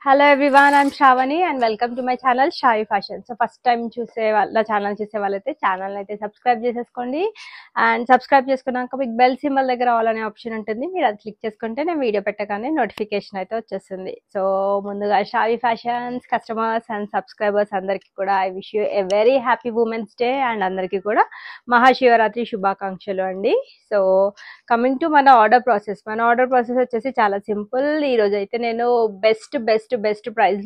Hello everyone, I'm Shravani and welcome to my channel Shavi Fashion. So first time చూసే వాళ్ళ channel చూసే వాళ్ళైతే channel అయితే subscribe చేసేసుకోండి అండ్ సబ్స్క్రైబ్ చేసుకున్నాక మీకు బెల్ సింబల్ దగ్గర ఆల్ అనే ఆప్షన్ ఉంటుంది. మీరు అది క్లిక్ చేసుకుంటే నేను వీడియో పెట్టగానే నోటిఫికేషన్ అయితే వచ్చేస్తుంది. సో ముందుగా Shavi fashions customers and subscribers అందరికీ కూడా I wish you a very happy women's day and అందరికీ కూడా మహాశివరాత్రి శుభాకాంక్షలు అండి. సో కమింగ్ టు మన ఆర్డర్ ప్రాసెస్ వచ్చేసి చాలా సింపుల్. ఈ రోజు అయితే నేను బెస్ట్ ప్రైస్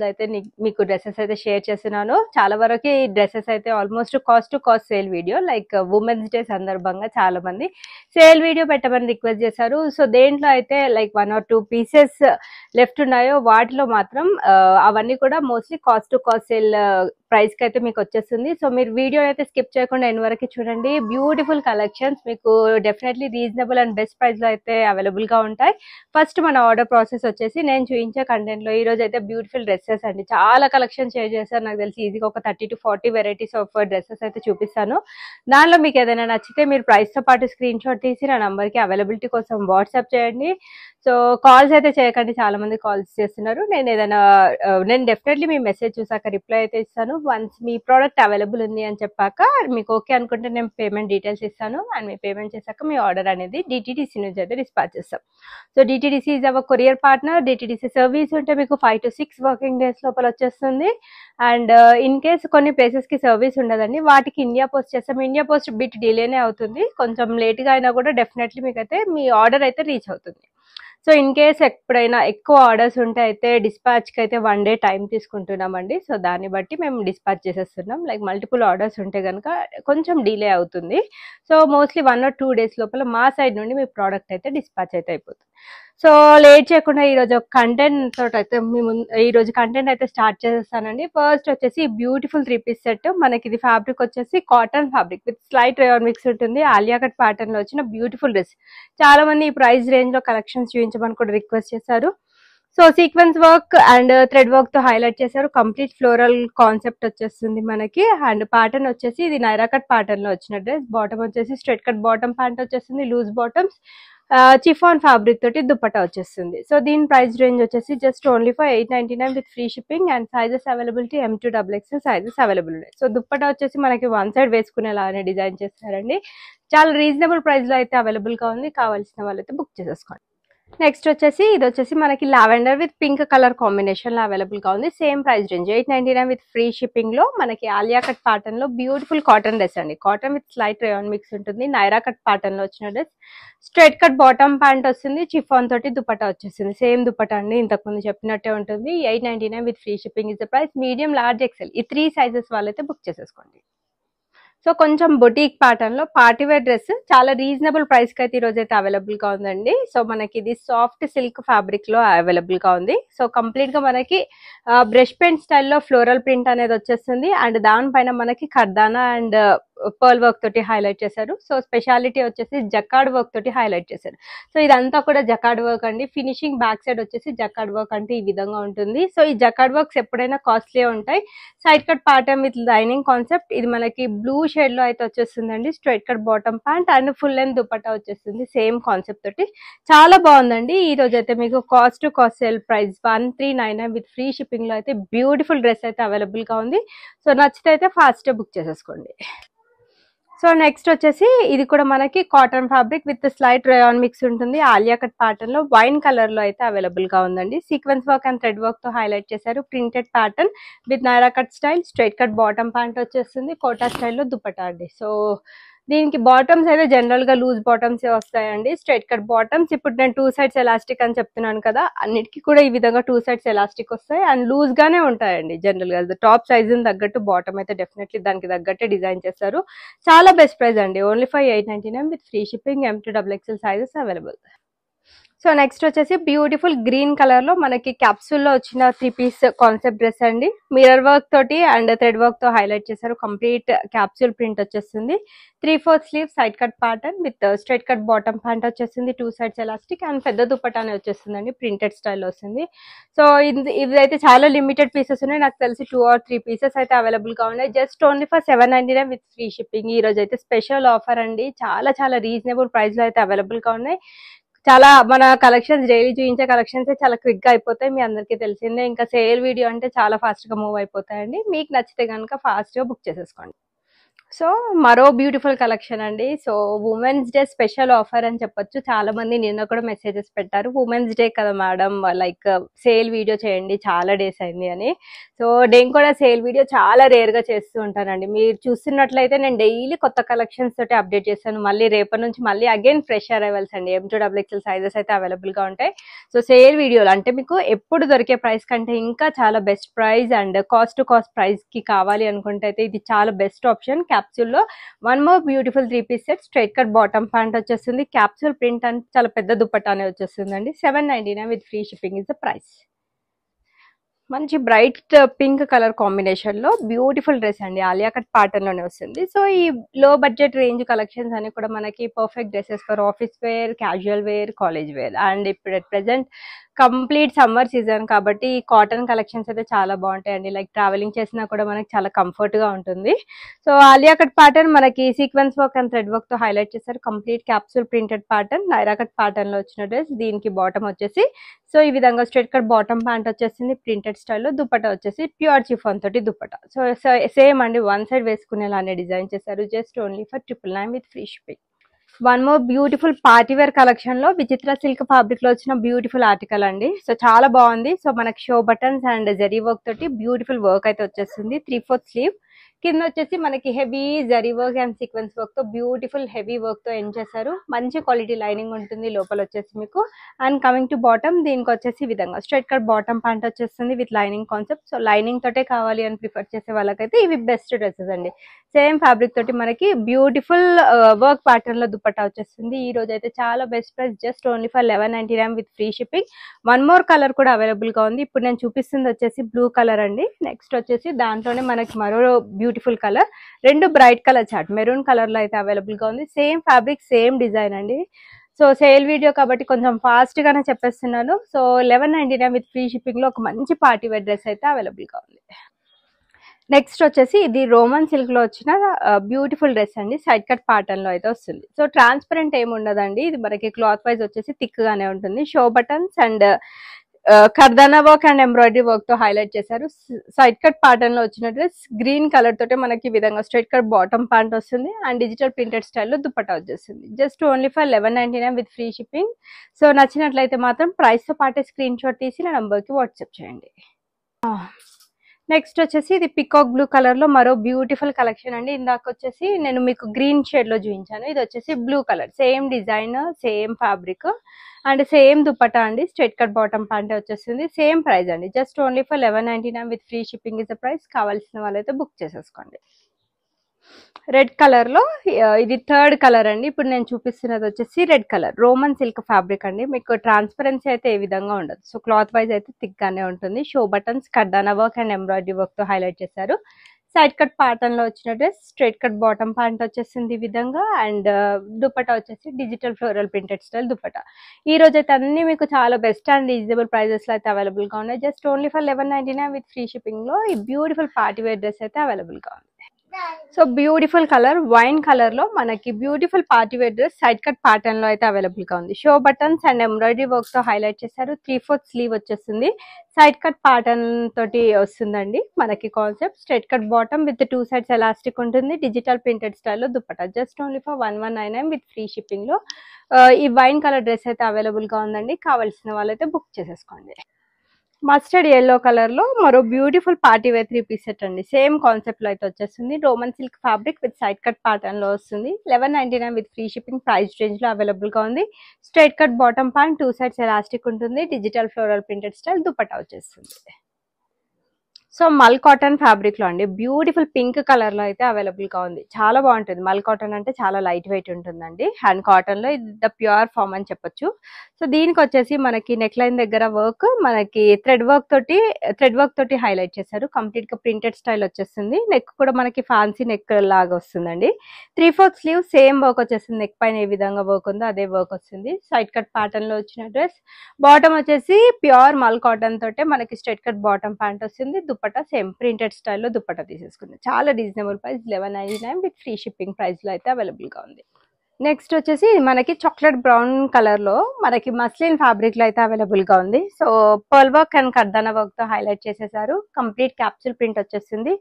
లో అయితే మీకు డ్రెస్సెస్ అయితే షేర్ చేస్తున్నాను. చాలా వరకు ఈ డ్రెస్సెస్ అయితే almost cost to cost sale video, like women's day సందర్భంగా చాలా మంది సేల్ వీడియో పెట్టమని రిక్వెస్ట్ చేశారు. సో దేంట్లో అయితే లైక్ 1 or 2 పీసెస్ లెఫ్ట్ ఉన్నాయో వాటిలో మాత్రం అవన్నీ కూడా mostly cost to cost sale price కి అయితే మీకు వచ్చేస్తుంది. సో మీరు వీడియో అయితే స్కిప్ చేయకుండా ఎన్ని వరకు చూడండి. బ్యూటిఫుల్ కలెక్షన్స్ మీకు definitely reasonable and best price లో అయితే అవైలబుల్ గా ఉంటాయి. ఫస్ట్ మన ఆర్డర్ ప్రాసెస్ వచ్చేసి నేను చూపించే కంటెంట్ లో ఈ రోజు అయితే బ్యూటిఫుల్ డ్రెస్సెస్ అండి, చాలా కలెక్షన్ షేర్ చేశారు. నాకు తెలిసి ఈజీగా ఒక 30 to 40 వెరైటీస్ ఆఫ్ డ్రెస్సెస్ అయితే చూపిస్తాను. దానిలో మీకు ఏదైనా నచ్చితే మీరు ప్రైస్ తో పాటు స్క్రీన్ షాట్ తీసి నా నంబర్ కి అవైలబిలిటీ కోసం వాట్సాప్ చేయండి. సో కాల్స్ అయితే చేయకండి, చాలా మంది కాల్స్ చేస్తున్నారు. నేను డెఫినెట్లీ మీ మెసేజ్ చూసాక రిప్లై అయితే ఇస్తాను. వన్స్ మీ ప్రోడక్ట్ అవైలబుల్ ఉంది అని చెప్పాక మీకు ఓకే అనుకుంటే నేను పేమెంట్ డీటెయిల్స్ ఇస్తాను అండ్ మీ పేమెంట్ చేశాక మీ ఆర్డర్ అనేది డిటిడిసి నుంచి అయితే డిస్పాచ్ చేస్తాం. So DTDC is our courier partner. DTDC service ఉంటే మీకు 5 to 6 వర్కింగ్ డేస్ లోపల వచ్చేస్తుంది. అండ్ ఇన్ కేస్ కొన్ని ప్లేసెస్ కి సర్వీస్ ఉండదండి, వాటికి ఇండియా పోస్ట్ చేస్తాం. ఇండియా పోస్ట్ బిట్ డిలేనే అవుతుంది, కొంచెం లేట్ గా అయినా కూడా డెఫినెట్లీ మీకు అయితే మీ ఆర్డర్ అయితే రీచ్ అవుతుంది. సో ఇన్ కేస్ ఎప్పుడైనా ఎక్కువ ఆర్డర్స్ ఉంటే అయితే డిస్పాచ్కి అయితే 1 day టైం తీసుకుంటున్నామండి. సో దాన్ని బట్టి మేము డిస్పాచ్ చేసేస్తున్నాం. లైక్ మల్టిపుల్ ఆర్డర్స్ ఉంటే కనుక కొంచెం డిలే అవుతుంది. సో మోస్ట్లీ 1 or 2 days లోపల మా సైడ్ నుండి మీ ప్రోడక్ట్ అయితే డిస్పాచ్ అయితే అయిపోతుంది. సో లేట్ చేయకుండా ఈరోజు కంటెంట్ తోటి అయితే ఈరోజు కంటెంట్ అయితే స్టార్ట్ చేసేస్తానండి. ఫస్ట్ వచ్చేసి బ్యూటిఫుల్ 3 piece సెట్. మనకి ఇది ఫ్యాబ్రిక్ వచ్చేసి cotton fabric with slight rayon mix ఉంటుంది. ఆలియా కట్ ప్యాటర్న్ లో వచ్చిన బ్యూటిఫుల్ డ్రెస్. చాలా మంది ఈ ప్రైస్ రేంజ్ లో కలెక్షన్స్ చూపించమని కూడా రిక్వెస్ట్ చేశారు. So sequence work and thread work తో హైలైట్ చేశారు. కంప్లీట్ ఫ్లోరల్ కాన్సెప్ట్ వచ్చేస్తుంది మనకి. అండ్ ప్యాటర్న్ వచ్చేసి ఇది నైరా కట్ ప్యాటర్న్ లో వచ్చిన డ్రెస్. బాటమ్ వచ్చేసి స్ట్రైట్ కట్ బాటమ్ ప్యాంట్ వచ్చేస్తుంది, లూజ్ బాటమ్స్, చిఫాన్ ఫ్యాబ్రిక్ తోటి దుపట్టా వచ్చేస్తుంది. సో దీని ప్రైస్ రేంజ్ వచ్చేసి just only for 899 with free shipping and sizes availability M2 XXL sizes available ఉన్నాయి. సో దుపట్టా వచ్చేసి మనకి 1 side వేసుకునేలానే డిజైన్ చేస్తారండి. చాలా రీజనబుల్ ప్రైస్ లో అయితే అవైలబుల్ గా ఉంది, కావాల్సిన వాళ్ళైతే బుక్ చేసేసుకోండి. నెక్స్ట్ వచ్చేసి ఇది వచ్చేసి మనకి lavender with pink colour combination లో అవైలబుల్ గా ఉంది. Same price range 899 with free shipping లో మనకి ఆలియా కట్ ప్యాటర్న్ లో బ్యూటిఫుల్ కాటన్ డ్రెస్ అండి. Cotton with slight rayon mix ఉంటుంది. నైరా కట్ ప్యాటర్న్ లో వచ్చిన dress. Straight cut bottom pant వస్తుంది, చిఫాన్ తోటి దుపట్టా వచ్చేస్తుంది. సేమ్ దుపట్టా అండి, ఇంతకు ముందు చెప్పినట్టే ఉంటుంది. 899 with free shipping is the price. Medium, large, XL ఈ 3 sizes వాళ్ళైతే బుక్ చేసేసుకోండి. సో కొంచెం బొటీక్ ప్యాటర్న్ లో పార్టీవేర్ డ్రెస్ చాలా రీజనబుల్ ప్రైస్ కి అయితే ఈ రోజు అయితే అవైలబుల్ గా ఉందండి. సో మనకి ఇది సాఫ్ట్ సిల్క్ ఫ్యాబ్రిక్ లో అవైలబుల్ గా ఉంది. సో కంప్లీట్ గా మనకి బ్రష్ పెయింట్ స్టైల్లో ఫ్లోరల్ ప్రింట్ అనేది వచ్చేస్తుంది. అండ్ దానిపైన మనకి కర్దానా అండ్ పర్ల్ వర్క్ తోటి హైలైట్ చేశారు. సో స్పెషాలిటీ వచ్చేసి జకార్డ్ వర్క్ తోటి హైలైట్ చేశారు. సో ఇదంతా కూడా జకార్డ్ వర్క్ అండి. ఫినిషింగ్ బ్యాక్ సైడ్ వచ్చేసి జకార్డ్ వర్క్ అంటే ఈ విధంగా ఉంటుంది. సో ఈ జకార్డ్ వర్క్స్ ఎప్పుడైనా కాస్ట్లీ ఉంటాయి. Side cut pattern with lining concept. ఇది మనకి బ్లూ షేడ్ లో అయితే వచ్చేస్తుందండి. Straight cut bottom pant and full length dupatta వచ్చేస్తుంది. సేమ్ కాన్సెప్ట్ తోటి చాలా బాగుందండి. ఈ రోజు అయితే మీకు cost to cost sale price 1399 with free shipping లో అయితే బ్యూటిఫుల్ డ్రెస్ అయితే అవైలబుల్ గా ఉంది. సో నచ్చితే అయితే ఫాస్ట్ బుక్ చేసేసుకోండి. సో నెక్స్ట్ వచ్చేసి ఇది కూడా మనకి cotton fabric with slight rayon mix ఉంటుంది. ఆలియా కట్ ప్యాటర్న్ లో వైన్ కలర్ లో అయితే అవైలబుల్ గా ఉందండి. Sequence work and thread work తో హైలైట్ చేశారు. Printed pattern with Naira cut style. Straight cut bottom pant వచ్చేస్తుంది, కోటా స్టైల్లో దుపట్టా అండి. సో దీనికి బాటమ్స్ అయితే జనరల్ గా లూజ్ బాటమ్స్ వస్తాయండి. Straight cut bottoms. ఇప్పుడు నేను 2 sides ఎలాస్టిక్ అని చెప్తున్నాను కదా, అన్నిటికీ కూడా ఈ విధంగా 2 sides ఎలాస్టిక్ వస్తాయి అండ్ లూజ్ గానే ఉంటాయండి. జనరల్ గా టాప్ సైజ్ తగ్గట్టు బాటమ్ అయితే డెఫినెట్లీ దానికి తగ్గట్టే డిజైన్ చేస్తారు. చాలా బెస్ట్ ప్రైస్ అండి, only for 899 with free shipping. M2 XXL sizes available. So next వచ్చేసి బ్యూటిఫుల్ గ్రీన్ కలర్ లో మనకి క్యాప్సూల్ లో వచ్చిన 3 piece కాన్సెప్ట్ డ్రెస్ అండి. మిర్రర్ వర్క్ తోటి అండ్ థ్రెడ్ వర్క్ తో హైలైట్ చేశారు. కంప్లీట్ క్యాప్సూల్ ప్రింట్ వచ్చేస్తుంది. 3/4 sleeve side cut pattern with straight cut bottom pant వచ్చేస్తుంది. 2 sides ఎలాస్టిక్ అండ్ పెద్ద దుపట్టానే వచ్చేస్తుందండి. ప్రింటెడ్ స్టైల్ వస్తుంది. సో ఇవైతే చాలా లిమిటెడ్ పీసెస్ ఉన్నాయి. నాకు తెలిసి 2 or 3 pieces అయితే అవైలబుల్ గా ఉన్నాయి. Just only for 799 with free shipping. ఈ రోజు అయితే స్పెషల్ ఆఫర్ అండి. చాలా రీజనబుల్ ప్రైస్ లో అయితే అవైలబుల్ గా ఉన్నాయి. చాలా మన కలెక్షన్స్ డైలీ చూపించే కలెక్షన్స్ చాలా క్విక్ గా అయిపోతాయి, మీ అందరికీ తెలిసిందే. ఇంకా సేల్ వీడియో అంటే చాలా ఫాస్ట్ గా మూవ్ అయిపోతాయండి. మీకు నచ్చితే కనుక ఫాస్ట్ గా బుక్ చేసేసుకోండి. సో మరో బ్యూటిఫుల్ కలెక్షన్ అండి. So women's day special offer అని చెప్పొచ్చు. చాలా మంది నిన్న కూడా మెసేజెస్ పెట్టారు, ఉమెన్స్ డే కదా మేడం, లైక్ సేల్ వీడియో చేయండి, చాలా డేస్ అయింది అని. సో నేను కూడా సేల్ వీడియో చాలా రేర్ గా చేస్తూ ఉంటానండి. మీరు చూస్తున్నట్లయితే నేను డైలీ కొత్త కలెక్షన్స్ తోటి అప్డేట్ చేస్తాను. మళ్ళీ రేపటి నుంచి మళ్ళీ అగైన్ ఫ్రెష్ అరైవల్స్ అండి. M2XXL సైజెస్ అయితే అవైలబుల్ గా ఉంటాయి. సో సేల్ వీడియోలు అంటే మీకు ఎప్పుడు దొరికే ప్రైస్ కంటే ఇంకా చాలా best price and cost to cost price కి కావాలి అనుకుంటే అయితే ఇది చాలా బెస్ట్ ఆప్షన్. క్యాప్సూల్ లో one more beautiful 3 piece set, straight cut bottom pant వచ్చేస్తుంది. క్యాప్సూల్ ప్రింట్ అని చాలా పెద్ద దుపట్టానే వచ్చేస్తుందండి. 799 with free shipping is the price. మంచి బ్రైట్ పింక్ కలర్ కాంబినేషన్ లో బ్యూటిఫుల్ డ్రెస్ అండి, ఆలియా కట్ ప్యాటర్న్ లోనే వస్తుంది. సో ఈ లో బడ్జెట్ రేంజ్ కలెక్షన్స్ అన్ని కూడా మనకి perfect dresses for office wear, casual wear, college wear. And ఇప్పుడు at present complete summer season కాబట్టి కాటన్ కలెక్షన్స్ అయితే చాలా బాగుంటాయండి. లైక్ ట్రావెలింగ్ చేసినా కూడా మనకి చాలా కంఫర్ట్ గా ఉంటుంది. సో ఆలియా కట్ ప్యాటర్న్ మనకి sequence work and thread work తో హైలైట్ చేశారు. Complete capsule printed pattern, Naira cut pattern లో వచ్చిన డ్రెస్. దీనికి బాటమ్ వచ్చేసి సో ఈ విధంగా స్ట్రైట్ కట్ బాటమ్ ప్యాంట్ వచ్చేసింది ప్రింటెడ్ స్టైల్లో. దుపట్టా వచ్చేసి ప్యూర్ చిఫాన్ తోటి దుపట్టా. సో సేమ్ అండి, వన్ సైడ్ వేసుకునేలానే డిజైన్ చేశారు. Just only for 999 with free shipping. One more beautiful party wear collection లో విచిత్ర సిల్క్ ఫ్యాబ్రిక్ లో వచ్చిన బ్యూటిఫుల్ ఆర్టికల్ అండి. సో చాలా బాగుంది. సో మనకి show buttons and zari work తోటి బ్యూటిఫుల్ వర్క్ అయితే వచ్చేస్తుంది. 3/4 స్లీవ్, కింద వచ్చేసి మనకి heavy zari work and sequence work తో బ్యూటిఫుల్ హెవీ వర్క్ తో ఎండ్ చేశారు. మంచి క్వాలిటీ లైనింగ్ ఉంటుంది లోపల వచ్చేసి మీకు. అండ్ కమింగ్ టు బాటమ్, దీనికి వచ్చేసి ఈ విధంగా స్ట్రైట్ కట్ బాటమ్ ప్యాంట్ వచ్చేస్తుంది with lining concept. So lining తోటే కావాలి అని ప్రిఫర్ చేసే వాళ్ళకైతే ఇవి బెస్ట్ డ్రెస్సెస్ అండి. సేమ్ ఫ్యాబ్రిక్ తోటి మనకి బ్యూటిఫుల్ వర్క్ ప్యాటర్న్ లో దుపట్టా వచ్చేస్తుంది. ఈ రోజు అయితే చాలా best price, just only for 1199 with free shipping. One more colour కూడా అవైలబుల్ గా ఉంది. ఇప్పుడు నేను చూపిస్తుంది వచ్చేసి బ్లూ కలర్ అండి. నెక్స్ట్ వచ్చేసి దాంట్లోనే మనకి మరో బ్యూటిఫుల్ కలర్, రెండు bright colour chart maroon colour లో అయితే అవైలబుల్ గా ఉంది. సేమ్ ఫ్యాబ్రిక్ సేమ్ డిజైన్ అండి. సో సేల్ వీడియో కాబట్టి కొంచెం ఫాస్ట్ గానే చెప్పేస్తున్నాను. సో 1199 విత్ ఫ్రీ షిప్పింగ్ లో ఒక మంచి పార్టీ వేర్ డ్రెస్ అయితే అవైలబుల్ గా ఉంది. నెక్స్ట్ వచ్చేసి ఇది రోమన్ సిల్క్ లో వచ్చిన బ్యూటిఫుల్ డ్రెస్ అండి. సైడ్ కట్ ప్యాటర్న్ లో అయితే వస్తుంది. సో ట్రాన్స్పరెంట్ ఏమి ఉండదండి, ఇది మనకి క్లాత్ వైజ్ వచ్చేసి థిక్ గానే ఉంటుంది. Show buttons and కర్దానా work and embroidery work తో హైలైట్ చేశారు. సైడ్ కట్ ప్యాటర్న్ లో వచ్చిన డ్రెస్ గ్రీన్ కలర్ తోటే మనకి విధంగా స్ట్రైట్ కట్ బాటమ్ ప్యాంట్ వస్తుంది అండ్ డిజిటల్ ప్రింటెడ్ స్టైల్లో దుపట్టా వచ్చేస్తుంది. Just only for 1199 with free shipping. So నచ్చినట్లయితే మాత్రం ప్రైస్ తో పాటే స్క్రీన్ షాట్ తీసి నా నంబర్ కి వాట్సాప్ చేయండి. నెక్స్ట్ వచ్చేసి ఇది పికాక్ బ్లూ కలర్ లో మరో బ్యూటిఫుల్ కలెక్షన్ అండి. ఇందాక వచ్చేసి నేను మీకు గ్రీన్ షేడ్ లో చూపించాను, ఇది వచ్చేసి blue colour. Same design, same fabric and same dupatta అండి. స్ట్రైట్ కట్ బాటమ్ ప్యాంట్ వచ్చేస్తుంది. సేమ్ ప్రైస్ అండి, just only for 1199 with free shipping is the price. కావాల్సిన వాళ్ళైతే బుక్ చేసేసుకోండి. రెడ్ కలర్ లో ఇది థర్డ్ కలర్ అండి. ఇప్పుడు నేను చూపిస్తున్నది వచ్చేసి red colour Roman silk fabric అండి. మీకు ట్రాన్స్పరెన్సీ అయితే ఏ విధంగా ఉండదు. సో క్లాత్ వైజ్ అయితే థిక్ గానే ఉంటుంది. షో బటన్స్, కర్దానా వర్క్ అండ్ ఎంబ్రాయిడరీ వర్క్ తో హైలైట్ చేశారు. సైడ్ కట్ ప్యాటర్న్ లో వచ్చిన dress, straight cut bottom pant వచ్చేసింది ఈ విధంగా అండ్ దుపట్టా వచ్చేసి digital floral printed style dupatta. ఈ రోజు అయితే అన్ని మీకు చాలా బెస్ట్ అండ్ రీజనబుల్ ప్రైజెస్ లో అయితే అవైలబుల్ గా ఉన్నాయి. Just only for 1199 with free shipping లో ఈ బ్యూటిఫుల్ పార్టీ వేర్ డ్రెస్ అయితే అవైలబుల్ గా ఉంది. So beautiful colour wine colour లో మనకి beautiful party wear dress side cut pattern లో అయితే అవైలబుల్ గా ఉంది. Show buttons and embroidery work తో హైలైట్ చేశారు. 3/4 స్లీవ్ వచ్చేస్తుంది. సైడ్ కట్ ప్యాటర్న్ తోటి వస్తుందండి మనకి concept. Straight cut bottom with 2 sides elastic ఉంటుంది. డిజిటల్ ప్రింటెడ్ స్టైల్లో dupatta. Just only for 1199 with free shipping లో ఈ వైన్ కలర్ డ్రెస్ అయితే అవైలబుల్ గా ఉందండి. కావాల్సిన వాళ్ళైతే బుక్ చేసేసుకోండి. మస్టర్డ్ ఎల్లో కలర్ లో మరో beautiful party wear 3 piece set అండి. సేమ్ కాన్సెప్ట్ లో అయితే వచ్చేస్తుంది. Roman silk fabric with side cut pattern లో వస్తుంది. 1199 with free shipping price range లో అవైలబుల్ గా ఉంది. Straight cut bottom pant, 2 sides elastic ఉంటుంది. Digital floral printed style dupatta వచ్చేస్తుంది. సో మల్ కాటన్ ఫ్యాబ్రిక్ లో అండి బ్యూటిఫుల్ పింక్ కలర్ లో అయితే అవైలబుల్ గా ఉంది. చాలా బాగుంటుంది. మల్ కాటన్ అంటే చాలా లైట్ వెయిట్ ఉంటుందండి. హ్యాండ్ కాటన్ లో ఇది ద ప్యూర్ ఫామ్ అని చెప్పొచ్చు. సో దీనికి వచ్చేసి మనకి నెక్ లైన్ దగ్గర వర్క్ మనకి థ్రెడ్ వర్క్ తోటి హైలైట్ చేశారు. కంప్లీట్ గా ప్రింటెడ్ స్టైల్ వచ్చేస్తుంది. నెక్ కూడా మనకి ఫ్యాన్సీ నెక్ లాగా వస్తుందండి. 3/4 స్లీవ్ సేమ్ వర్క్ వచ్చేస్తుంది. నెక్ పైన ఏ విధంగా వర్క్ ఉందో అదే వర్క్ వస్తుంది. సైడ్ కట్ ప్యాటర్న్ లో వచ్చిన డ్రెస్. బాటమ్ వచ్చేసి ప్యూర్ మల్ కాటన్ తోటే మనకి స్ట్రైట్ కట్ బాటమ్ ప్యాంట్ వస్తుంది. దుపట్టా సేమ్ ప్రింటెడ్ స్టైల్లో దుపట్టా తీసేసుకుంది. చాలా reasonable price 1199 with free shipping price లో అయితే అవైలబుల్ గా ఉంది. నెక్స్ట్ వచ్చేసి మనకి చాక్లెట్ బ్రౌన్ కలర్ లో మనకి మస్లిన్ ఫ్యాబ్రిక్ లో అయితే అవైలబుల్ గా ఉంది. So pearl work and కర్దానా work తో హైలైట్ చేసేసారు. కంప్లీట్ క్యాప్సూల్ ప్రింట్ వచ్చేస్తుంది.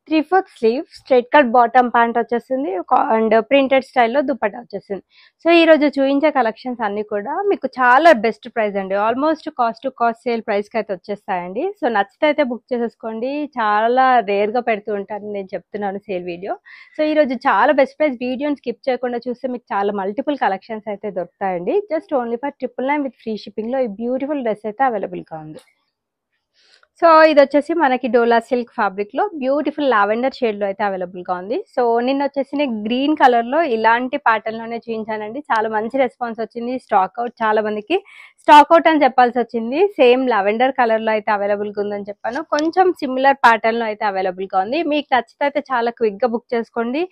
3/4 sleeve, straight cut bottom pant వచ్చేస్తుంది అండ్ ప్రింటెడ్ స్టైల్లో దుపట్టా వచ్చేస్తుంది. సో ఈ రోజు చూపించే కలెక్షన్స్ అన్ని కూడా మీకు చాలా బెస్ట్ ప్రైస్ అండి. Almost cost to cost sale price కి అయితే వచ్చేస్తాయండి. సో నచ్చితే అయితే బుక్ చేసేసుకోండి. చాలా రేర్ గా పెడుతూ ఉంటాను, నేను చెప్తున్నాను సేల్ వీడియో. సో ఈ రోజు చాలా బెస్ట్ ప్రైస్. వీడియోని స్కిప్ చేయకుండా చూస్తే మీకు చాలా మల్టిపుల్ కలెక్షన్స్ అయితే దొరుకుతాయండి. Just only for 999 with free shipping లో ఈ బ్యూటిఫుల్ డ్రెస్ అయితే అవైలబుల్ గా ఉంది. సో ఇది వచ్చేసి మనకి డోలా సిల్క్ ఫ్యాబ్రిక్ లో బ్యూటిఫుల్ లావెండర్ షేడ్ లో అయితే అవైలబుల్ గా ఉంది. సో నిన్న వచ్చేసి నేను గ్రీన్ కలర్ లో ఇలాంటి ప్యాటర్న్ లోనే చూపించానండి. చాలా మంచి రెస్పాన్స్ వచ్చింది. స్టాక్ అవుట్, చాలా మందికి స్టాక్ అవుట్ అని చెప్పాల్సి వచ్చింది. సేమ్ లావెండర్ కలర్ లో అయితే అవైలబుల్ గా ఉందని చెప్పాను. కొంచెం సిమిలర్ ప్యాటర్న్ లో అయితే అవైలబుల్ గా ఉంది. మీకు నచ్చితే అయితే చాలా క్విక్ గా బుక్ చేసుకోండి.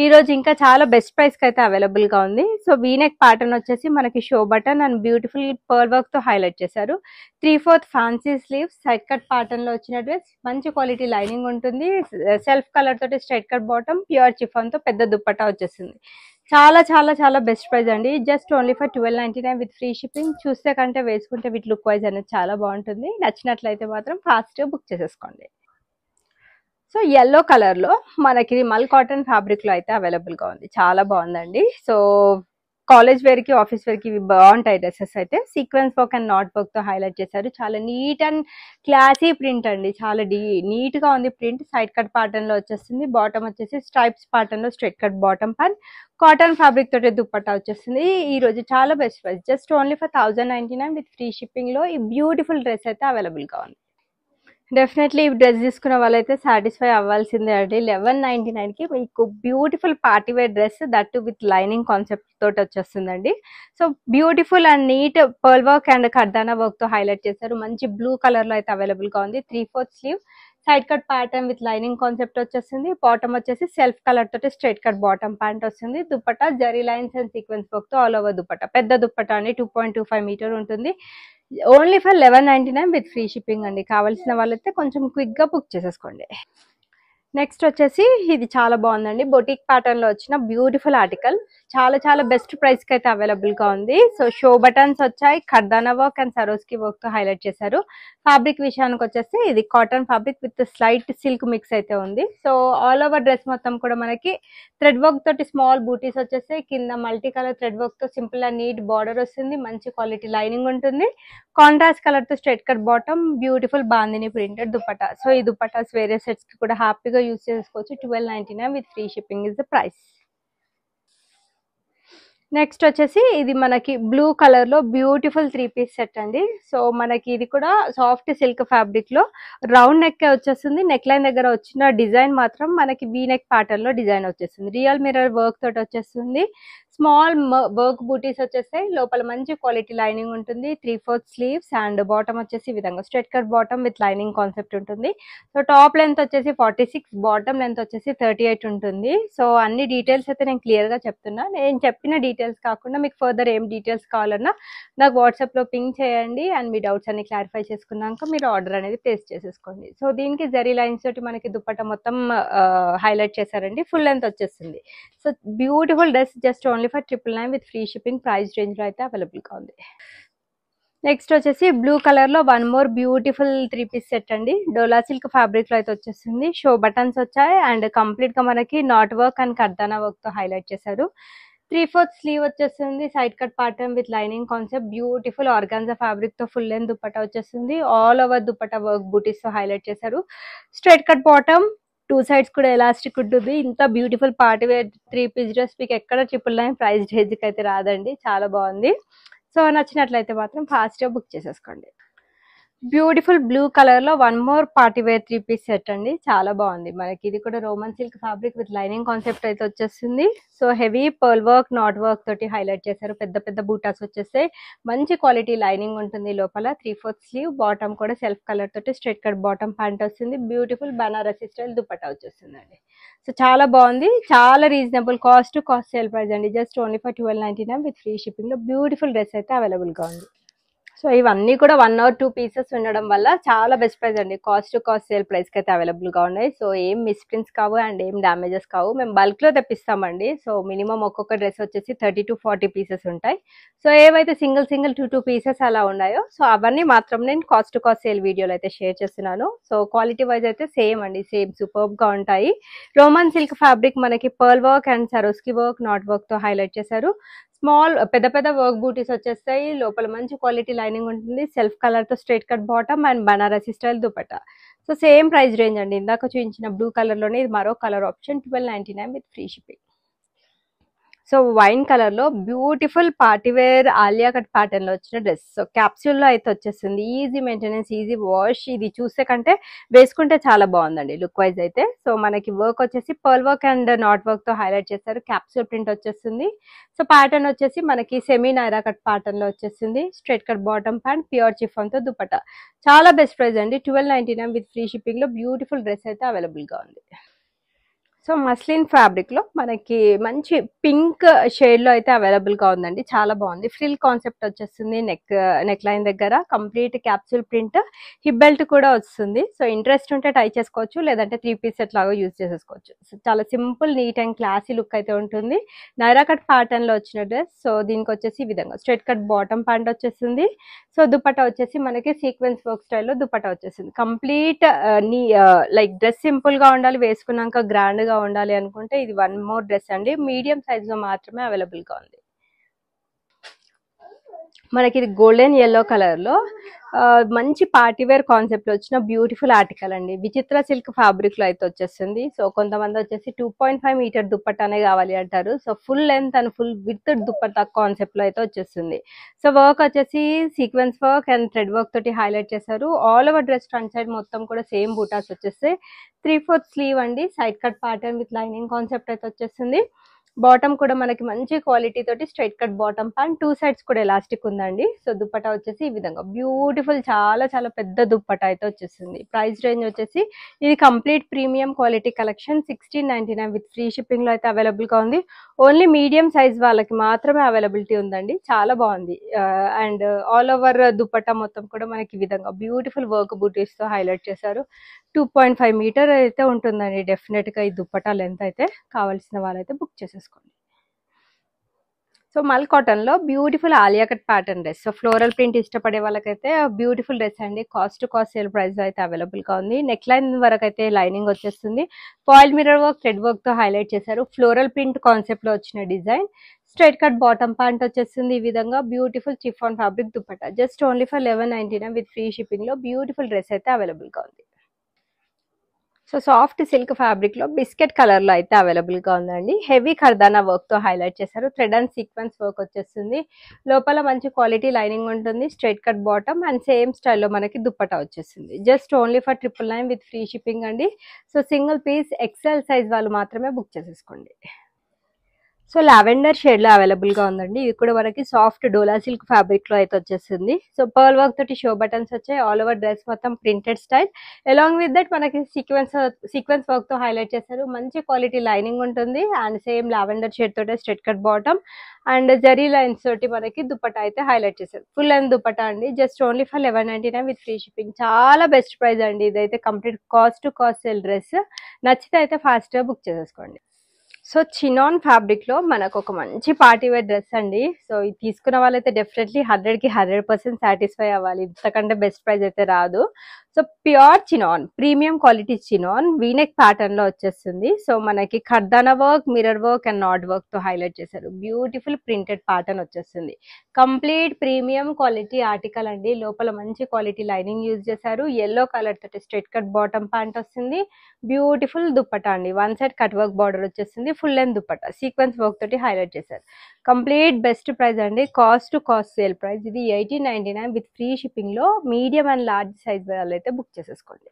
ఈ రోజు ఇంకా చాలా బెస్ట్ ప్రైస్ కి అయితే అవైలబుల్ గా ఉంది. సో వీనెక్ ప్యాటర్న్ వచ్చేసి మనకి show button and beautiful pearl work తో హైలైట్ చేశారు. 3/4 fancy sleeves, side cut pattern లో వచ్చిన డ్రెస్, మంచి క్వాలిటీ లైనింగ్ ఉంటుంది. సెల్ఫ్ కలర్ తోటి straight cut bottom, pure chiffon తో పెద్ద దుప్పట్టా వచ్చేసింది. చాలా చాలా చాలా బెస్ట్ ప్రైస్ అండి. Just only for 1299 with free shipping. చూస్తే కంటే వేసుకుంటే విత్ లుక్ వైజ్ అనేది చాలా బాగుంటుంది. నచ్చినట్లయితే మాత్రం ఫాస్ట్ బుక్ చేసేసుకోండి. సో ఎల్లో కలర్ లో మనకి మల్ కాటన్ ఫ్యాబ్రిక్ లో అయితే అవైలబుల్ గా ఉంది. చాలా బాగుందండి. సో కాలేజ్ వేర్ కి, ఆఫీస్ వేర్ కి ఇవి బాగుంటాయి డ్రెస్సెస్ అయితే. Sequence work and knot work తో హైలైట్ చేశారు. చాలా నీట్ అండ్ క్లాసీ ప్రింట్ అండి. చాలా నీట్ గా ఉంది ప్రింట్. సైడ్ కట్ ప్యాటర్న్ లో వచ్చేస్తుంది. బాటమ్ వచ్చేసి స్ట్రైప్స్ ప్యాటర్న్ లో straight cut bottom pant, cotton fabric తోటి దుపట్టా వచ్చేస్తుంది. ఈ రోజు చాలా best price. Just only for 1099 with free shipping లో ఈ బ్యూటిఫుల్ డ్రెస్ అయితే అవైలబుల్ గా ఉంది. డెఫినెట్లీ ఈ డ్రెస్ తీసుకున్న వాళ్ళైతే సాటిస్ఫై అవ్వాల్సిందే అండి. 1199 కి మీకు beautiful party wear dress, that with lining concept తోటి వచ్చేస్తుందండి. So beautiful and neat pearl work and కర్దానా work తో హైలైట్ చేశారు. మంచి బ్లూ కలర్ లో అయితే అవైలబుల్ గా ఉంది. 3/4 sleeve, side cut pattern with lining concept వచ్చేస్తుంది. బాటమ్ వచ్చేసి సెల్ఫ్ కలర్ తోటి స్ట్రైట్ కట్ బాటమ్ ప్యాంట్ వస్తుంది. Dupatta zari lines and sequence work తో ఆల్ ఓవర్ దుపట్టా. పెద్ద దుపట్టా అండి, 2.25 మీటర్ ఉంటుంది. Only for 1199 with free shipping అండి. కావాల్సిన వాళ్ళైతే కొంచెం క్విక్ గా బుక్ చేసేసుకోండి. నెక్స్ట్ వచ్చేసి ఇది చాలా బాగుందండి. బొటిక్ ప్యాటర్న్ లో వచ్చిన బ్యూటిఫుల్ ఆర్టికల్. చాలా చాలా బెస్ట్ ప్రైస్ కి అయితే అవైలబుల్ గా ఉంది. సో షో బటన్స్ వచ్చాయి. కర్దానా వర్క్ అండ్ సరోస్కి వర్క్ తో హైలైట్ చేశారు. ఫ్యాబ్రిక్ విషయానికి వచ్చేసి ఇది cotton fabric with slight silk mix అయితే ఉంది. సో ఆల్ ఓవర్ డ్రెస్ మొత్తం కూడా మనకి థ్రెడ్ వర్క్ తోటి స్మాల్ బూటీస్ వచ్చేస్తాయి. కింద మల్టీ కలర్ థ్రెడ్ వర్క్ తో సింపుల్ అండ్ నీట్ బార్డర్ వస్తుంది. మంచి క్వాలిటీ లైనింగ్ ఉంటుంది. కాంట్రాస్ట్ కలర్ తో straight cut bottom, beautiful bandhani printed dupatta. So ఈ దుపట్టాస్ వేరే సెట్స్ కి కూడా హ్యాపీగా యూస్ చేసుకోవచ్చు. 1299 with free shipping is the price. Next వచ్చేసి ఇది మనకి బ్లూ కలర్ లో బ్యూటిఫుల్ 3 పీస్ సెట్ అండి. సో మనకి ఇది కూడా సాఫ్ట్ సిల్క్ ఫ్యాబ్రిక్ లో రౌండ్ నెక్ వచ్చేస్తుంది. నెక్ లైన్ దగ్గర వచ్చిన డిజైన్ మాత్రం మనకి వీ నెక్ ప్యాటర్న్ లో డిజైన్ వచ్చేస్తుంది. రియల్ మిర్రర్ వర్క్ తోటి వచ్చేస్తుంది. స్మాల్ వర్క్ బూటీస్ వచ్చేస్తాయి. లోపల మంచి క్వాలిటీ లైనింగ్ ఉంటుంది. 3/4 స్లీవ్స్ అండ్ బాటమ్ వచ్చేసి ఈ విధంగా straight cut bottom with lining concept ఉంటుంది. సో టాప్ లెంత్ వచ్చేసి 46, బాటమ్ లెంత్ వచ్చేసి 38 ఉంటుంది. సో అన్ని డీటెయిల్స్ అయితే నేను క్లియర్ గా చెప్తున్నా. నేను చెప్పిన డీటెయిల్స్ కాకుండా మీకు ఫర్దర్ ఏం డీటెయిల్స్ కావాలన్నా నాకు వాట్సాప్ లో పింక్ చేయండి. అండ్ మీ డౌట్స్ అన్ని క్లారిఫై చేసుకున్నాక మీరు ఆర్డర్ అనేది ప్లేస్ చేసేసుకోండి. సో దీనికి జరీ లైన్స్ తోటి మనకి దుపట్టా మొత్తం హైలైట్ చేశారండి. ఫుల్ లెంత్ వచ్చేస్తుంది. So beautiful dress. Just only for 999 with free shipping. Price range లో అయితే అవైలబుల్ గా ఉంది. నెక్స్ట్ వచ్చేసి బ్లూ కలర్ లో one more beautiful 3 piece set అండి. డోలా సిల్క్ ఫ్యాబ్రిక్ లో అయితే వచ్చేస్తుంది. షో బటన్స్ వచ్చాయి అండ్ కంప్లీట్ గా మనకి నాట్ వర్క్ అండ్ కర్దానా వర్క్ తో హైలైట్ చేశారు. 3/4 స్లీవ్ వచ్చేస్తుంది. Side cut pattern with lining concept, beautiful organza fabric తో ఫుల్ లెంత్ దుపట్టా వచ్చేస్తుంది. ఆల్ ఓవర్ దుపట్టా వర్క్ బూటీస్ తో హైలైట్ చేశారు. స్ట్రైట్ కట్ బాటమ్, 2 సైడ్స్ కూడా ఎలాస్టిక్ ఉంటుంది. ఇంత beautiful party wear 3 piece dress మీకు ఎక్కడ 999 ప్రైస్ రేంజ్ కి అయితే రాదండి. చాలా బాగుంది. సో నచ్చినట్లయితే మాత్రం ఫాస్ట్ గా బుక్ చేసేసుకోండి. బ్యూటిఫుల్ బ్లూ కలర్ లో one more party wear 3 piece set అండి. చాలా బాగుంది. మనకి ఇది కూడా Roman silk fabric with lining concept అయితే వచ్చేస్తుంది. So heavy pearl work, knot work తోటి హైలైట్ చేశారు. పెద్ద పెద్ద బూటాస్ వచ్చేస్తాయి. మంచి క్వాలిటీ లైనింగ్ ఉంటుంది లోపల. 3/4 స్లీవ్, బాటమ్ కూడా సెల్ఫ్ కలర్ తోటి స్ట్రైట్ కట్ బాటమ్ ప్యాంట్ వస్తుంది. బ్యూటిఫుల్ బనారసి స్టైల్ దుపట్టా వచ్చేస్తుందండి. సో చాలా బాగుంది. చాలా reasonable cost to cost sale price అండి. Just only for 1299 with free shipping లో బ్యూటిఫుల్ డ్రెస్ అయితే అవైలబుల్ గా ఉంది. సో ఇవన్నీ కూడా 1 or 2 పీసెస్ ఉండడం వల్ల చాలా బెస్ట్ ప్రైస్ అండి. కాస్ట్ టు కాస్ట్ సేల్ ప్రైస్కి అయితే అవైలబుల్గా ఉన్నాయి. సో ఏం మిస్ప్రింట్స్ కావు అండ్ ఏం డ్యామేజెస్ కావు. మేము బల్క్లో తెప్పిస్తామండి. సో మినిమం ఒక్కొక్క డ్రెస్ వచ్చేసి 30 to 40 పీసెస్ ఉంటాయి. సో ఏవైతే సింగిల్ 2 పీసెస్ అలా ఉన్నాయో సో అవన్నీ మాత్రం నేను కాస్ట్ టు కాస్ట్ సేల్ వీడియోలో అయితే షేర్ చేస్తున్నాను. సో క్వాలిటీ వైజ్ అయితే సేమ్ అండి, సేమ్ సూపర్బ్గా ఉంటాయి. రోమన్ సిల్క్ ఫ్యాబ్రిక్ మనకి pearl work and సరోస్కి work, not వర్క్తో హైలైట్ చేశారు. స్మాల్ పెద్ద వర్క్ బూటీస్ వచ్చేస్తాయి. లోపల మంచి క్వాలిటీ లైనింగ్ ఉంటుంది. సెల్ఫ్ కలర్ తో straight cut bottom and Banarasi style dupatta. So same price range అండి. ఇందాక చూపించిన బ్లూ కలర్ లోనే ఇది మరో colour option, 1299 with free shipping. So wine colour లో beautiful party wear Alia cut pattern లో వచ్చిన డ్రెస్. సో క్యాప్సూల్ లో అయితే వచ్చేస్తుంది. Easy maintenance, easy wash. ఇది చూసే కంటే వేసుకుంటే చాలా బాగుందండి లుక్ వైజ్ అయితే. సో మనకి వర్క్ వచ్చేసి pearl work and knot work తో హైలైట్ చేస్తారు. క్యాప్సూల్ ప్రింట్ వచ్చేస్తుంది. సో ప్యాటర్న్ వచ్చేసి మనకి సెమీ నైరా కట్ ప్యాటర్న్ లో వచ్చేస్తుంది. Straight cut bottom pant, pure chiffon తో దుపట్టా. చాలా బెస్ట్ ప్రైస్ అండి. 1299 విత్ ఫ్రీ షిప్పింగ్ లో బ్యూటిఫుల్ డ్రెస్ అయితే అవైలబుల్ గా ఉంది. సో మస్లిన్ ఫ్యాబ్రిక్ లో మనకి మంచి పింక్ షేడ్ లో అయితే అవైలబుల్ గా ఉందండి. చాలా బాగుంది. ఫ్రిల్ కాన్సెప్ట్ వచ్చేస్తుంది. నెక్ లైన్ దగ్గర complete capsule print, hip belt కూడా వస్తుంది. సో ఇంట్రెస్ట్ ఉంటే ట్రై చేసుకోవచ్చు, లేదంటే 3 పీస్ సెట్ లాగా యూజ్ చేసేసుకోవచ్చు. సో చాలా simple, neat and classy look అయితే ఉంటుంది. నైరా కట్ ప్యాటర్న్ లో వచ్చిన డ్రెస్. సో దీనికి వచ్చేసి ఈ విధంగా స్ట్రైట్ కట్ బాటమ్ ప్యాంట్ వచ్చేస్తుంది. సో దుపట్టా వచ్చేసి మనకి సీక్వెన్స్ వర్క్ స్టైల్లో దుపట్టా వచ్చేసింది. కంప్లీట్ లైక్ డ్రెస్ సింపుల్ గా ఉండాలి, వేసుకున్నాక గ్రాండ్ గా ఉండాలి అనుకుంటే ఇది వన్ మోర్ డ్రెస్ అండి. మీడియం సైజ్ లో మాత్రమే అవైలబుల్ గా ఉంది. మనకి ఇది గోల్డెన్ ఎల్లో కలర్ లో మంచి పార్టీవేర్ కాన్సెప్ట్ లో వచ్చిన బ్యూటిఫుల్ ఆర్టికల్ అండి. విచిత్ర సిల్క్ ఫ్యాబ్రిక్ లో అయితే వచ్చేస్తుంది. సో కొంతమంది వచ్చేసి 2.5 మీటర్ దుప్పట్టానే కావాలి అంటారు. So full length and full with dupatta concept లో అయితే వచ్చేస్తుంది. సో వర్క్ వచ్చేసి sequence work and thread work తోటి హైలైట్ చేశారు. All over dress front side మొత్తం కూడా సేమ్ బూటాస్ వచ్చేస్తాయి. 3/4 స్లీవ్ అండి. Side cut pattern with lining concept అయితే వచ్చేస్తుంది. బాటమ్ కూడా మనకి మంచి క్వాలిటీ తోటి straight cut bottom pant, 2 sides కూడా ఎలాస్టిక్ ఉందండి. సో దుప్పటా వచ్చేసి ఈ విధంగా బ్యూటిఫుల్, చాలా చాలా పెద్ద దుప్పటా అయితే వచ్చేసింది. ప్రైస్ రేంజ్ వచ్చేసి ఇది complete premium quality collection, 1699 with free shipping లో అయితే అవైలబుల్ గా ఉంది. ఓన్లీ మీడియం సైజ్ వాళ్ళకి మాత్రమే అవైలబిలిటీ ఉందండి. చాలా బాగుంది. అండ్ ఆల్ ఓవర్ దుప్పటా మొత్తం కూడా మనకి ఈ విధంగా బ్యూటిఫుల్ వర్క్ బూటీస్ తో హైలైట్ చేశారు. 2.5 మీటర్ అయితే ఉంటుందండి డెఫినెట్ గా ఈ దుప్పటా లెంత్ అయితే. కావాల్సిన వాళ్ళైతే బుక్ చేసేసుకోండి. సో మల్ కాటన్ లో beautiful Alia cut pattern dress. So floral print ఇష్టపడే వాళ్ళకైతే బ్యూటిఫుల్ డ్రెస్ అండి. Cost to cost sale price అయితే అవైలబుల్ గా ఉంది. నెక్ లైన్ వరకు అయితే లైనింగ్ వచ్చేస్తుంది. Foil mirror work, thread work తో హైలైట్ చేశారు. ఫ్లోరల్ ప్రింట్ కాన్సెప్ట్ లో వచ్చిన design. Straight cut bottom pant వచ్చేస్తుంది. ఈ విధంగా beautiful chiffon fabric dupatta. Just only for 1199 with free shipping లో బ్యూటిఫుల్ డ్రెస్ అయితే అవైలబుల్ గా ఉంది. సో సాఫ్ట్ సిల్క్ ఫ్యాబ్రిక్ లో బిస్కెట్ కలర్ లో అయితే అవైలబుల్ గా ఉందండి. హెవీ ఖర్దానా వర్క్ తో హైలైట్ చేశారు. థ్రెడ్ అండ్ సీక్వెన్స్ వర్క్ వచ్చేస్తుంది. లోపల మంచి క్వాలిటీ లైనింగ్ ఉంటుంది. Straight cut bottom and same స్టైల్లో మనకి దుప్పటా వచ్చేస్తుంది. Just only for 999 with free shipping అండి. So single piece XL size వాళ్ళు మాత్రమే బుక్ చేసేసుకోండి. సో లావెండర్ షేడ్ లో అవైలబుల్ గా ఉందండి. ఇది కూడా మనకి సాఫ్ట్ డోలా సిల్క్ ఫ్యాబ్రిక్ లో అయితే వచ్చేస్తుంది. సో పర్ల్ వర్క్ తోటి షో బటన్స్ వచ్చాయి. ఆల్ ఓవర్ డ్రెస్ మొత్తం printed style. Along with that మనకి సీక్వెన్స్ వర్క్ తో హైలైట్ చేశారు. మంచి క్వాలిటీ లైనింగ్ ఉంటుంది. అండ్ సేమ్ లావెండర్ షేడ్ తోటే straight cut bottom and zari lines తోటి మనకి దుపట్టా అయితే హైలైట్ చేశారు. ఫుల్ లెంత్ దుపట్టా అండి. Just only for 1199 with free shipping. చాలా బెస్ట్ ప్రైస్ అండి. ఇదైతే complete cost to cost sale dress. నచ్చితే అయితే ఫాస్ట్ గా బుక్ చేసేసుకోండి. సో చినాన్ ఫ్యాబ్రిక్ లో మనకు ఒక మంచి పార్టీ వేర్ డ్రెస్ అండి. సో ఇది తీసుకున్న వాళ్ళైతే డెఫినెట్లీ 100కి 100% సాటిస్ఫై అవ్వాలి. ఇంతకంటే బెస్ట్ ప్రైస్ అయితే రాదు. So pure chinon, premium quality chinon, V neck pattern లో వచ్చేస్తుంది. సో మనకి ఖర్దానా work, mirror work and knot work తో హైలైట్ చేశారు. బ్యూటిఫుల్ ప్రింటెడ్ ప్యాటర్న్ వచ్చేస్తుంది. కంప్లీట్ ప్రీమియం క్వాలిటీ ఆర్టికల్ అండి. లోపల మంచి క్వాలిటీ లైనింగ్ యూజ్ చేశారు. ఎల్లో కలర్ తోటి స్ట్రైట్ కట్ బాటమ్ ప్యాంట్ వస్తుంది. బ్యూటిఫుల్ దుప్పటా అండి. One side cut work border వచ్చేస్తుంది. Full length dupatta sequence work తోటి హైలైట్ చేశారు. కంప్లీట్ బెస్ట్ ప్రైస్ అండి. Cost to cost sale price. ఇది 1899 విత్ ఫ్రీ షిప్పింగ్ లో మీడియం అండ్ లార్జ్ సైజ్ వాళ్ళైతే బుక్ చేసేసుకోండి.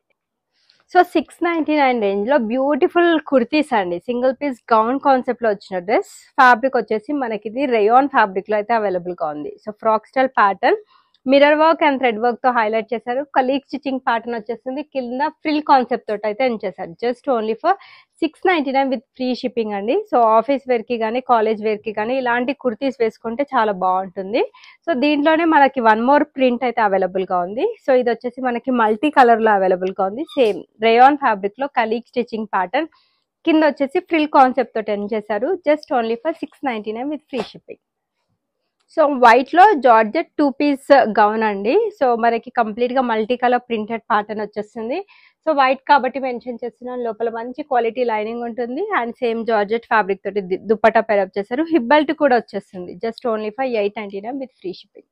సో 699 రేంజ్ లో బ్యూటిఫుల్ కుర్తీస్ అండి. సింగిల్ పీస్ గౌన్ కాన్సెప్ట్ లో వచ్చిన డ్రెస్. ఫ్యాబ్రిక్ వచ్చేసి మనకి ఇది రేయాన్ ఫ్యాబ్రిక్ లో అయితే అవైలబుల్ గా ఉంది. So frock style pattern, mirror work and thread work తో హైలైట్ చేశారు. కలీగ్ స్టిచ్చింగ్ ప్యాటర్న్ వచ్చేస్తుంది. కింద ఫ్రిల్ కాన్సెప్ట్ తోటి అయితే ఎండ్ చేశారు. Just only for 699 with free shipping అండి. సో ఆఫీస్ వేర్ కి కానీ కాలేజ్ వేర్ కి కానీ ఇలాంటి కుర్తీస్ వేసుకుంటే చాలా బాగుంటుంది. సో దీంట్లోనే మనకి వన్ మోర్ ప్రింట్ అయితే అవైలబుల్ గా ఉంది. సో ఇది వచ్చేసి మనకి మల్టీ కలర్ లో అవైలబుల్ గా ఉంది. సేమ్ రేయాన్ ఫ్యాబ్రిక్ లో కలీగ్ స్టిచ్చింగ్ ప్యాటర్న్, కింద వచ్చేసి ఫ్రిల్ కాన్సెప్ట్ తోటి ఎండ్ చేశారు. Just only for 699 with free shipping. So white లో జార్జెట్ 2 పీస్ గౌన్ అండి. సో మనకి కంప్లీట్ గా మల్టీ కలర్ ప్రింటెడ్ ప్యాటర్న్ వచ్చేస్తుంది. సో వైట్ కాబట్టి మెన్షన్ చేస్తున్నాను. లోపల మంచి క్వాలిటీ లైనింగ్ ఉంటుంది అండ్ సేమ్ జార్జెట్ ఫ్యాబ్రిక్ తోటి దుపట్టా పేరప్ చేశారు. హిప్ బెల్ట్ కూడా వచ్చేస్తుంది. Just only for 899 with free shipping.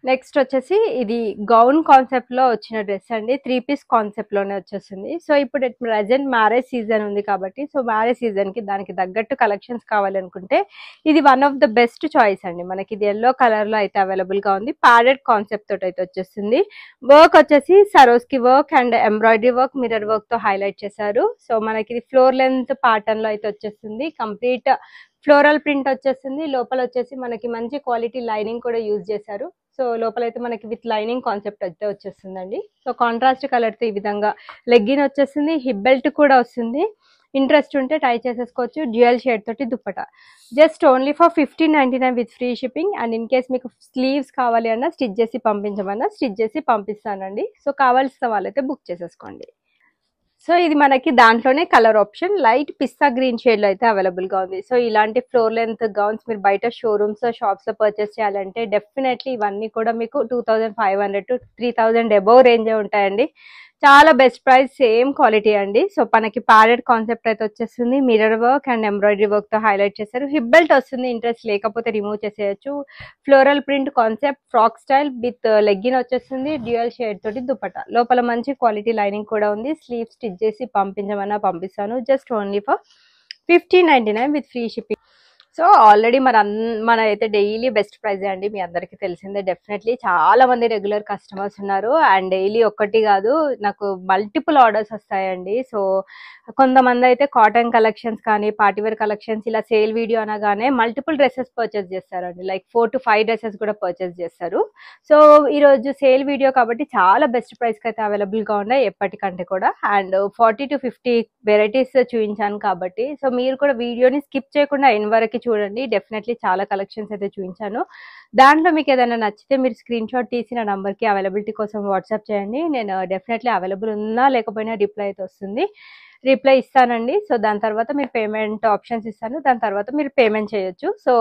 Next వచ్చేసి ఇది గౌన్ కాన్సెప్ట్ లో వచ్చిన డ్రెస్ అండి. 3 పీస్ కాన్సెప్ట్ లోనే వచ్చేస్తుంది. సో ఇప్పుడు ప్రజెంట్ మ్యారేజ్ సీజన్ ఉంది కాబట్టి సో మ్యారేజ్ సీజన్ కి దానికి తగ్గట్టు కలెక్షన్స్ కావాలనుకుంటే ఇది one of the best choice అండి. మనకి ఇది ఎల్లో కలర్ లో అయితే అవైలబుల్ గా ఉంది. ప్యాడెడ్ కాన్సెప్ట్ తోటి అయితే వచ్చేస్తుంది. వర్క్ వచ్చేసి సరోస్కి work and embroidery work, mirror work తో హైలైట్ చేశారు. సో మనకి ఇది ఫ్లోర్ లెంత్ ప్యాటర్న్ లో అయితే వచ్చేస్తుంది. కంప్లీట్ ఫ్లోరల్ ప్రింట్ వచ్చేస్తుంది. లోపల వచ్చేసి మనకి మంచి క్వాలిటీ లైనింగ్ కూడా యూజ్ చేశారు. సో లోపల అయితే మనకి విత్ లైనింగ్ కాన్సెప్ట్ అయితే వచ్చేస్తుందండి. సో కాంట్రాస్ట్ కలర్ తో ఈ విధంగా లెగ్గిన్ వచ్చేస్తుంది. హిప్ బెల్ట్ కూడా వస్తుంది. ఇంట్రెస్ట్ ఉంటే ట్రై చేసేసుకోవచ్చు. డ్యూయల్ షేడ్ తోటి dupatta. Just only for 1599 with free shipping. And in case మీకు స్లీవ్స్ కావాలి అన్నా స్టిచ్ చేసి పంపించమన్నా స్టిచ్ చేసి పంపిస్తానండి. సో కావాల్సిన వాళ్ళైతే బుక్ చేసేసుకోండి. సో ఇది మనకి దాంట్లోనే కలర్ ఆప్షన్ లైట్ పిస్తా గ్రీన్ షేడ్ లో అయితే అవైలబుల్ గా ఉంది. సో ఇలాంటి ఫ్లోర్ లెంత్ గౌన్స్ మీరు బయట షోరూమ్స్ షాప్స్ లో పర్చేస్ చేయాలంటే డెఫినెట్లీ ఇవన్నీ కూడా మీకు 2500 to 3000 అబౌవ్ రేంజే ఉంటాయండి. చాలా బెస్ట్ ప్రైస్, సేమ్ క్వాలిటీ అండి. సో మనకి ప్యాడెడ్ కాన్సెప్ట్ అయితే వచ్చేస్తుంది. Mirror work and embroidery work తో హైలైట్ చేశారు. హిప్ బెల్ట్ వస్తుంది. ఇంట్రెస్ట్ లేకపోతే రిమూవ్ చేసేయచ్చు. Floral print concept frock style with legging వచ్చేస్తుంది. డ్యూయల్ షేడ్ తోటి దుపట్టా. లోపల మంచి క్వాలిటీ లైనింగ్ కూడా ఉంది. స్లీవ్ స్టిచ్ చేసి పంపించమన్నా పంపిస్తాను. Just only for 1599 with free shipping. So already మన అయితే డైలీ బెస్ట్ ప్రైజ్ అండి. మీ అందరికీ తెలిసిందే. డెఫినెట్లీ చాలా మంది రెగ్యులర్ కస్టమర్స్ ఉన్నారు అండ్ డైలీ ఒక్కటి కాదు నాకు మల్టిపుల్ ఆర్డర్స్ వస్తాయండి. సో కొంతమంది అయితే కాటన్ కలెక్షన్స్ కానీ పార్టీవేర్ కలెక్షన్స్ ఇలా సేల్ వీడియో అనగానే మల్టిపుల్ డ్రెస్సెస్ పర్చేస్ చేస్తారండి. లైక్ 4 to 5 డ్రెస్సెస్ కూడా పర్చేస్ చేస్తారు. సో ఈరోజు సేల్ వీడియో కాబట్టి చాలా బెస్ట్ ప్రైస్కి అయితే అవైలబుల్గా ఉన్నాయి ఎప్పటికంటే కూడా. అండ్ 40 to 50 వెరైటీస్ చూపించాను కాబట్టి సో మీరు కూడా వీడియోని స్కిప్ చేయకుండా ఎండ్ వరకు చూడండి. డెఫినెట్లీ చాలా కలెక్షన్స్ అయితే చూపించాను. దాంట్లో మీకు ఏదైనా నచ్చితే మీరు స్క్రీన్ షాట్ తీసి నా నంబర్కి అవైలబిలిటీ కోసం వాట్సాప్ చేయండి. నేను డెఫినెట్లీ అవైలబుల్ ఉన్నా లేకపోయినా రిప్లై అయితే వస్తుంది. రిప్లై ఇస్తానండి. సో దాని తర్వాత మీరు పేమెంట్ ఆప్షన్స్ ఇస్తాను. దాని తర్వాత మీరు పేమెంట్ చేయొచ్చు. సో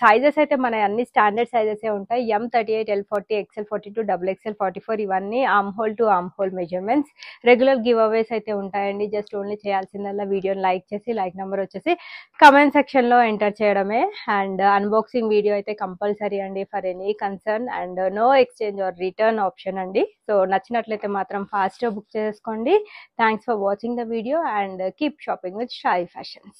సైజెస్ అయితే మన అన్ని స్టాండర్డ్ సైజెసే ఉంటాయి. M38, L40, XL42, XXL 44 ఇవన్నీ arm hole to arm hole measurements. Regular giveaways అయితే ఉంటాయండి. జస్ట్ ఓన్లీ చేయాల్సిందల్లా వీడియోని లైక్ చేసి లైక్ నెంబర్ వచ్చేసి కమెంట్ సెక్షన్ లో ఎంటర్ చేయడమే. అండ్ అన్బాక్సింగ్ వీడియో అయితే కంపల్సరీ అండి for any concern. And no exchange or return option అండి. సో నచ్చినట్లయితే మాత్రం ఫాస్ట్ బుక్ చేసుకోండి. Thanks for watching the video and keep shopping with Shai Fashions.